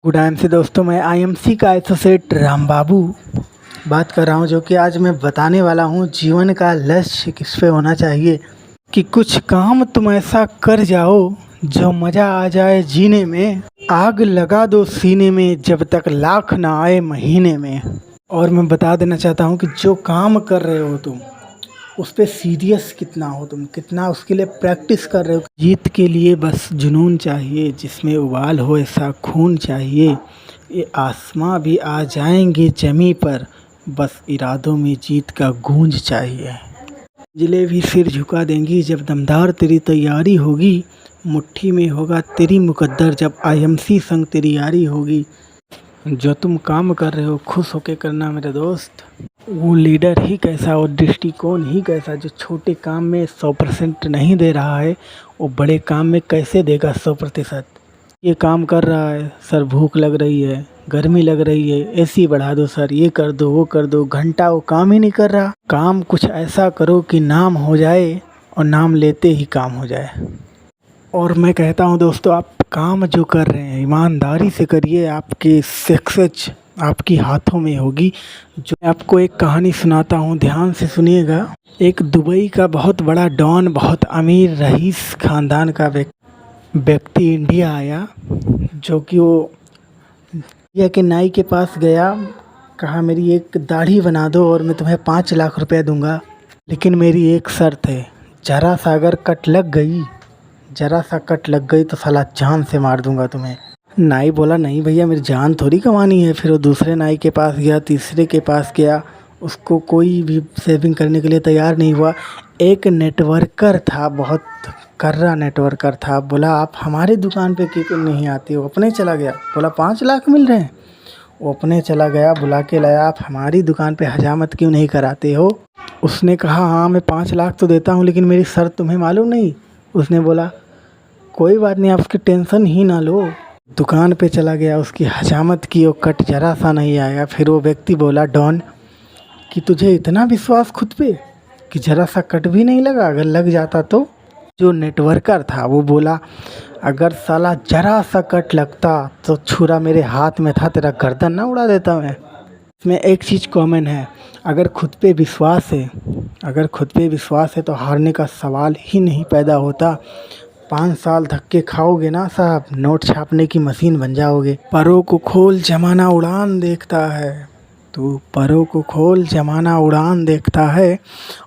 Good time से दोस्तों, मैं आईएमसी का एसोसिएट राम बाबू बात कर रहा हूं, जो कि आज मैं बताने वाला हूं जीवन का लक्ष्य किस पे होना चाहिए। कि कुछ काम तुम ऐसा कर जाओ जो मज़ा आ जाए जीने में, आग लगा दो सीने में जब तक लाख ना आए महीने में। और मैं बता देना चाहता हूं कि जो काम कर रहे हो तुम उस पर सीरियस कितना हो, तुम कितना उसके लिए प्रैक्टिस कर रहे हो। जीत के लिए बस जुनून चाहिए, जिसमें उबाल हो ऐसा खून चाहिए। ये आसमां भी आ जाएंगे जमी पर, बस इरादों में जीत का गूंज चाहिए। जिले भी सिर झुका देंगी जब दमदार तेरी तैयारी होगी। मुट्ठी में होगा तेरी मुकद्दर जब आईएमसी संग तेरी यारी होगी। जो तुम काम कर रहे हो खुश होके करना मेरे दोस्त। वो लीडर ही कैसा और दृष्टिकोण ही कैसा जो छोटे काम में 100% नहीं दे रहा है, वो बड़े काम में कैसे देगा 100%। ये काम कर रहा है सर, भूख लग रही है, गर्मी लग रही है, एसी बढ़ा दो सर, ये कर दो वो कर दो, घंटा वो काम ही नहीं कर रहा। काम कुछ ऐसा करो कि नाम हो जाए और नाम लेते ही काम हो जाए। और मैं कहता हूँ दोस्तों, आप काम जो कर रहे हैं ईमानदारी से करिए, आपके सक्सेस आपकी हाथों में होगी। जो मैं आपको एक कहानी सुनाता हूँ, ध्यान से सुनिएगा। एक दुबई का बहुत बड़ा डॉन, बहुत अमीर रईस ख़ानदान का व्यक्ति इंडिया आया। जो कि वो इंडिया के नाई के पास गया, कहा मेरी एक दाढ़ी बना दो और मैं तुम्हें 5 लाख रुपए दूंगा, लेकिन मेरी एक शर्त है, जरा सा अगर कट लग गई तो साला जान से मार दूंगा तुम्हें। नाई बोला नहीं भैया, मेरी जान थोड़ी कमानी है। फिर वो दूसरे नाई के पास गया, तीसरे के पास गया, उसको कोई भी सेविंग करने के लिए तैयार नहीं हुआ। एक नेटवर्कर था, बहुत कर्रा नेटवर्कर था, बोला आप हमारी दुकान पे क्यों नहीं आते हो। अपने चला गया, बोला 5 लाख मिल रहे हैं। वो अपने चला गया, बुला के लाया, आप हमारी दुकान पे हजामत क्यों नहीं कराते हो। उसने कहा हाँ मैं 5 लाख तो देता हूँ, लेकिन मेरी शर्त तुम्हें मालूम नहीं। उसने बोला कोई बात नहीं, आप उसकी टेंशन ही ना लो। दुकान पे चला गया, उसकी हजामत की, वो कट जरा सा नहीं आया। फिर वो व्यक्ति बोला डॉन कि तुझे इतना विश्वास खुद पे कि जरा सा कट भी नहीं लगा, अगर लग जाता तो। जो नेटवर्कर था वो बोला अगर साला जरा सा कट लगता तो छुरा मेरे हाथ में था, तेरा गर्दन ना उड़ा देता मैं। इसमें एक चीज़ कॉमन है, अगर खुद पे विश्वास है तो हारने का सवाल ही नहीं पैदा होता। 5 साल धक्के खाओगे ना साहब, नोट छापने की मशीन बन जाओगे। परों को खोल जमाना उड़ान देखता है, तो परों को खोल जमाना उड़ान देखता है,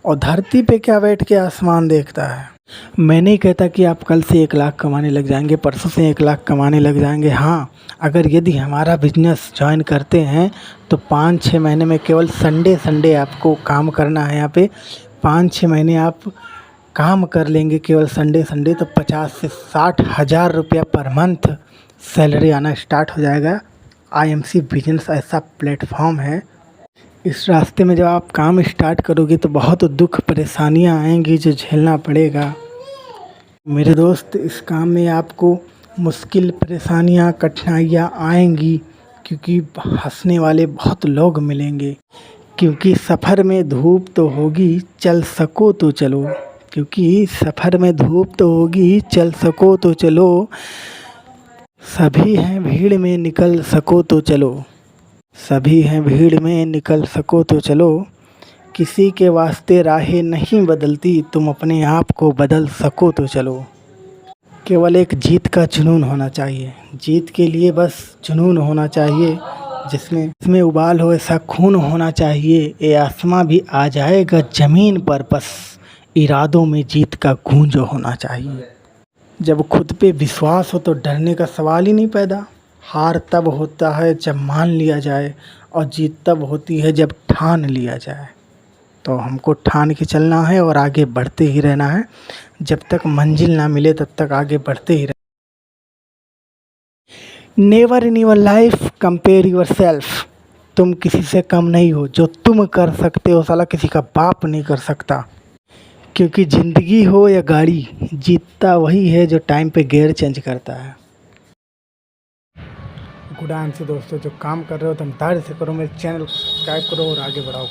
और धरती पे क्या बैठ के आसमान देखता है। मैं नहीं कहता कि आप कल से 1 लाख कमाने लग जाएंगे, परसों से 1 लाख कमाने लग जाएंगे। हाँ, अगर यदि हमारा बिजनेस ज्वाइन करते हैं तो 5-6 महीने में केवल संडे आपको काम करना है। यहाँ पे 5-6 महीने आप काम कर लेंगे केवल संडे, तो 50 से 60 हज़ार रुपया पर मंथ सैलरी आना स्टार्ट हो जाएगा। आईएमसी बिजनेस ऐसा प्लेटफॉर्म है, इस रास्ते में जब आप काम स्टार्ट करोगे तो बहुत दुख परेशानियां आएंगी जो झेलना पड़ेगा मेरे दोस्त। इस काम में आपको मुश्किल परेशानियां कठिनाइयां आएंगी, क्योंकि हंसने वाले बहुत लोग मिलेंगे। क्योंकि सफ़र में धूप तो होगी, चल सको तो चलो। सभी हैं भीड़ में निकल सको तो चलो। किसी के वास्ते राहें नहीं बदलती, तुम अपने आप को बदल सको तो चलो। केवल एक जीत का जुनून होना चाहिए, जीत के लिए बस जुनून होना चाहिए, जिसमें उबाल हो ऐसा खून होना चाहिए। ये आसमां भी आ जाएगा ज़मीन पर, बस इरादों में जीत का गूंज होना चाहिए। जब खुद पे विश्वास हो तो डरने का सवाल ही नहीं पैदा। हार तब होता है जब मान लिया जाए, और जीत तब होती है जब ठान लिया जाए। तो हमको ठान के चलना है और आगे बढ़ते ही रहना है। जब तक मंजिल ना मिले तब तक आगे बढ़ते ही रहना। Never in your life compare your self. तुम किसी से कम नहीं हो, जो तुम कर सकते हो साला किसी का बाप नहीं कर सकता। क्योंकि ज़िंदगी हो या गाड़ी, जीतता वही है जो टाइम पे गियर चेंज करता है। गुड टाइम से दोस्तों, जो काम कर रहे हो दमदारी से करो, मेरे चैनल को सब्सक्राइब करो और आगे बढ़ाओ।